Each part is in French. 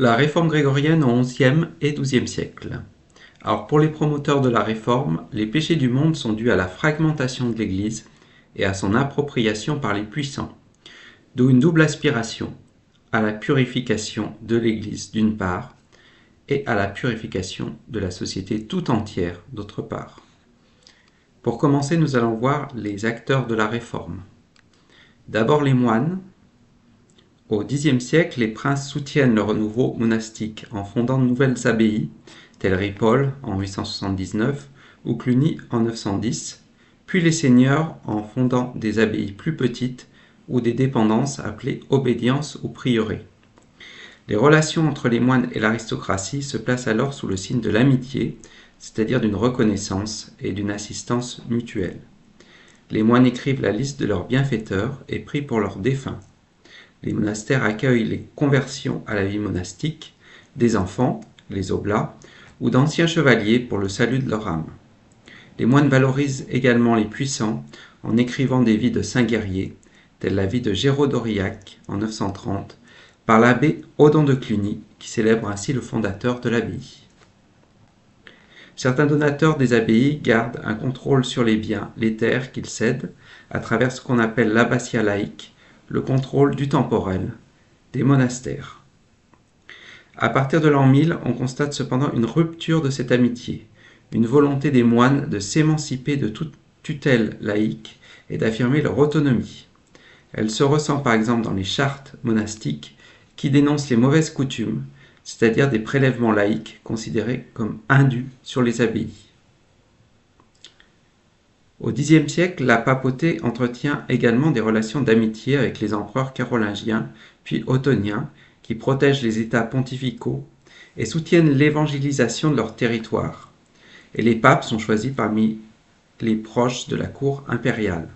La réforme grégorienne au XIe et XIIe siècle. Alors pour les promoteurs de la réforme, les péchés du monde sont dus à la fragmentation de l'Église et à son appropriation par les puissants, d'où une double aspiration à la purification de l'Église d'une part et à la purification de la société tout entière d'autre part. Pour commencer, nous allons voir les acteurs de la réforme. D'abord les moines. Au Xe siècle, les princes soutiennent le renouveau monastique en fondant de nouvelles abbayes, telles Ripoll en 879 ou Cluny en 910, puis les seigneurs en fondant des abbayes plus petites ou des dépendances appelées obédiences ou prieurés. Les relations entre les moines et l'aristocratie se placent alors sous le signe de l'amitié, c'est-à-dire d'une reconnaissance et d'une assistance mutuelle. Les moines écrivent la liste de leurs bienfaiteurs et prient pour leurs défunts. Les monastères accueillent les conversions à la vie monastique, des enfants, les oblats, ou d'anciens chevaliers pour le salut de leur âme. Les moines valorisent également les puissants en écrivant des vies de saints guerriers, telle la vie de Géraud d'Aurillac en 930, par l'abbé Odon de Cluny, qui célèbre ainsi le fondateur de l'abbaye. Certains donateurs des abbayes gardent un contrôle sur les biens, les terres qu'ils cèdent, à travers ce qu'on appelle l'abbatiat laïque, le contrôle du temporel, des monastères. À partir de l'an 1000, on constate cependant une rupture de cette amitié, une volonté des moines de s'émanciper de toute tutelle laïque et d'affirmer leur autonomie. Elle se ressent par exemple dans les chartes monastiques qui dénoncent les mauvaises coutumes, c'est-à-dire des prélèvements laïques considérés comme indus sur les abbayes. Au Xe siècle, la papauté entretient également des relations d'amitié avec les empereurs carolingiens puis ottoniens qui protègent les États pontificaux et soutiennent l'évangélisation de leur territoire. Et les papes sont choisis parmi les proches de la cour impériale.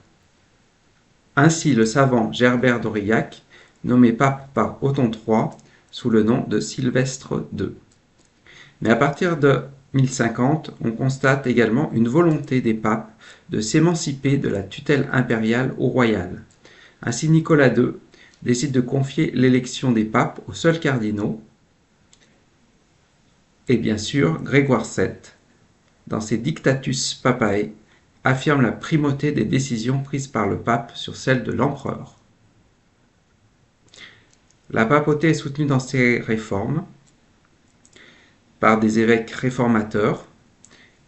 Ainsi, le savant Gerbert d'Aurillac, nommé pape par Othon III sous le nom de Sylvestre II. Mais à partir de 1050, on constate également une volonté des papes de s'émanciper de la tutelle impériale ou royale. Ainsi, Nicolas II décide de confier l'élection des papes aux seuls cardinaux. Et bien sûr, Grégoire VII, dans ses Dictatus Papae, affirme la primauté des décisions prises par le pape sur celles de l'empereur. La papauté est soutenue dans ses réformes par des évêques réformateurs,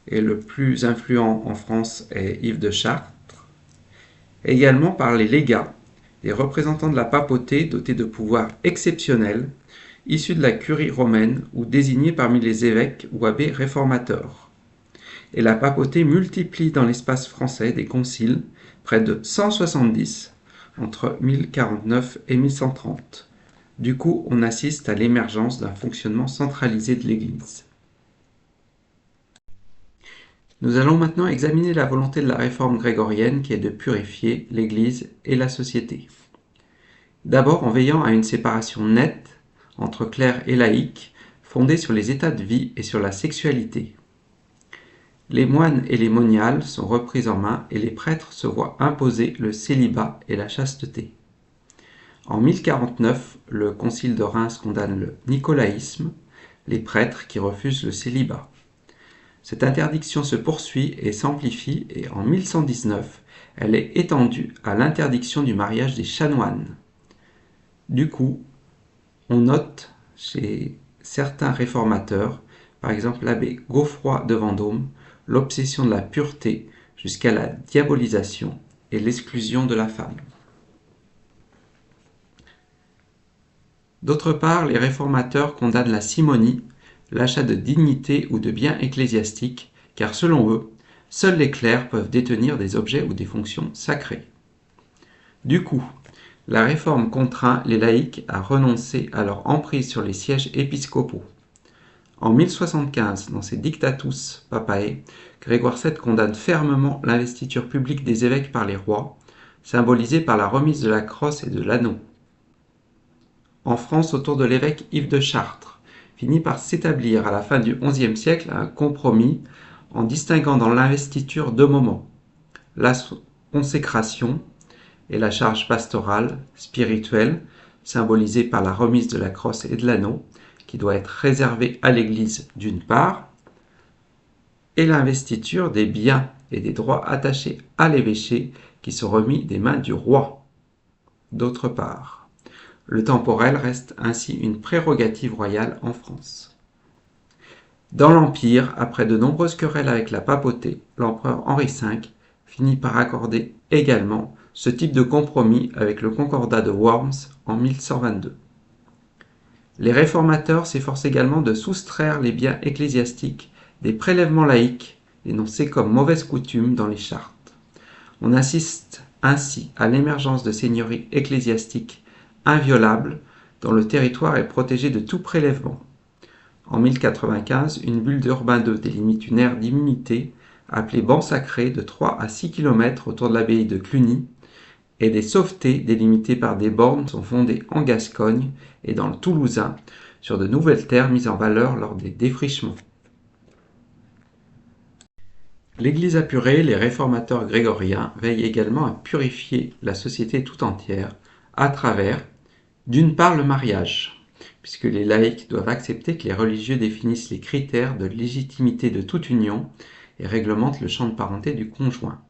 et le plus influent en France est Yves de Chartres, également par les légats, des représentants de la papauté dotés de pouvoirs exceptionnels, issus de la curie romaine ou désignés parmi les évêques ou abbés réformateurs. Et la papauté multiplie dans l'espace français des conciles, près de 170, entre 1049 et 1130. Du coup, on assiste à l'émergence d'un fonctionnement centralisé de l'Église. Nous allons maintenant examiner la volonté de la réforme grégorienne qui est de purifier l'Église et la société. D'abord en veillant à une séparation nette entre clerc et laïcs, fondée sur les états de vie et sur la sexualité. Les moines et les moniales sont repris en main et les prêtres se voient imposer le célibat et la chasteté. En 1049, le concile de Reims condamne le nicolaïsme, les prêtres qui refusent le célibat. Cette interdiction se poursuit et s'amplifie et en 1119, elle est étendue à l'interdiction du mariage des chanoines. Du coup, on note chez certains réformateurs, par exemple l'abbé Geoffroy de Vendôme, l'obsession de la pureté jusqu'à la diabolisation et l'exclusion de la femme. D'autre part, les réformateurs condamnent la simonie, l'achat de dignités ou de biens ecclésiastiques, car selon eux, seuls les clercs peuvent détenir des objets ou des fonctions sacrées. Du coup, la réforme contraint les laïcs à renoncer à leur emprise sur les sièges épiscopaux. En 1075, dans ses Dictatus Papae, Grégoire VII condamne fermement l'investiture publique des évêques par les rois, symbolisée par la remise de la crosse et de l'anneau. En France, autour de l'évêque Yves de Chartres, finit par s'établir à la fin du XIe siècle un compromis en distinguant dans l'investiture deux moments, la consécration et la charge pastorale, spirituelle, symbolisée par la remise de la crosse et de l'anneau, qui doit être réservé à l'Église d'une part, et l'investiture des biens et des droits attachés à l'évêché qui sont remis des mains du roi, d'autre part. Le temporel reste ainsi une prérogative royale en France. Dans l'Empire, après de nombreuses querelles avec la papauté, l'empereur Henri V finit par accorder également ce type de compromis avec le Concordat de Worms en 1122. Les réformateurs s'efforcent également de soustraire les biens ecclésiastiques des prélèvements laïques énoncés comme mauvaise coutume dans les chartes. On assiste ainsi à l'émergence de seigneuries ecclésiastiques inviolables dont le territoire est protégé de tout prélèvement. En 1095, une bulle d'Urbain II délimite une aire d'immunité appelée ban sacré de 3 à 6 km autour de l'abbaye de Cluny, et des sauvetés délimitées par des bornes sont fondées en Gascogne et dans le Toulousain sur de nouvelles terres mises en valeur lors des défrichements. L'Église apurée, les réformateurs grégoriens veillent également à purifier la société tout entière à travers, d'une part, le mariage, puisque les laïcs doivent accepter que les religieux définissent les critères de légitimité de toute union et réglementent le champ de parenté du conjoint.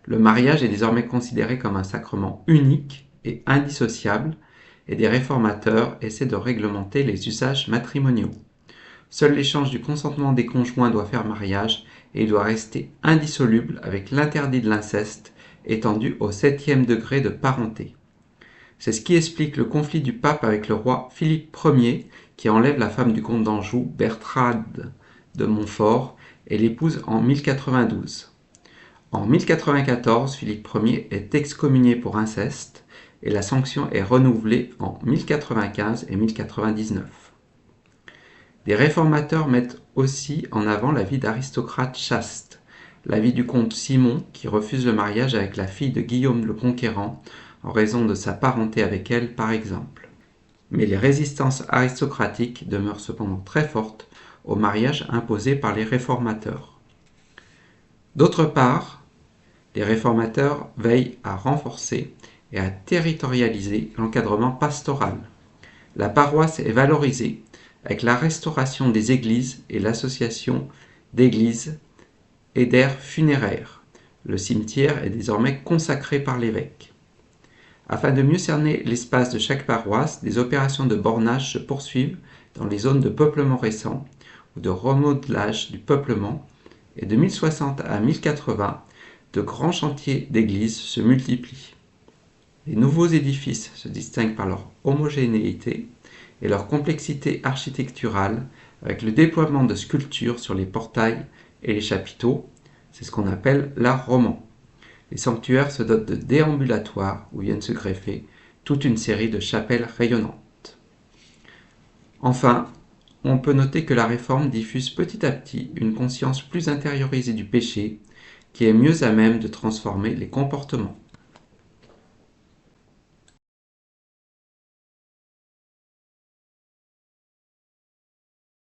Le mariage est désormais considéré comme un sacrement unique et indissociable, et des réformateurs essaient de réglementer les usages matrimoniaux. Seul l'échange du consentement des conjoints doit faire mariage, et il doit rester indissoluble avec l'interdit de l'inceste étendu au 7e degré de parenté. C'est ce qui explique le conflit du pape avec le roi Philippe Ier, qui enlève la femme du comte d'Anjou, Bertrade de Montfort, et l'épouse en 1092. En 1094, Philippe Ier est excommunié pour inceste et la sanction est renouvelée en 1095 et 1099. Les réformateurs mettent aussi en avant la vie d'aristocrates chastes, la vie du comte Simon qui refuse le mariage avec la fille de Guillaume le Conquérant en raison de sa parenté avec elle par exemple. Mais les résistances aristocratiques demeurent cependant très fortes au mariage imposé par les réformateurs. D'autre part, les réformateurs veillent à renforcer et à territorialiser l'encadrement pastoral. La paroisse est valorisée avec la restauration des églises et l'association d'églises et d'aires funéraires. Le cimetière est désormais consacré par l'évêque. Afin de mieux cerner l'espace de chaque paroisse, des opérations de bornage se poursuivent dans les zones de peuplement récent ou de remodelage du peuplement, et de 1060 à 1080, de grands chantiers d'églises se multiplient. Les nouveaux édifices se distinguent par leur homogénéité et leur complexité architecturale, avec le déploiement de sculptures sur les portails et les chapiteaux. C'est ce qu'on appelle l'art roman. Les sanctuaires se dotent de déambulatoires où viennent se greffer toute une série de chapelles rayonnantes. Enfin, on peut noter que la réforme diffuse petit à petit une conscience plus intériorisée du péché, qui est mieux à même de transformer les comportements.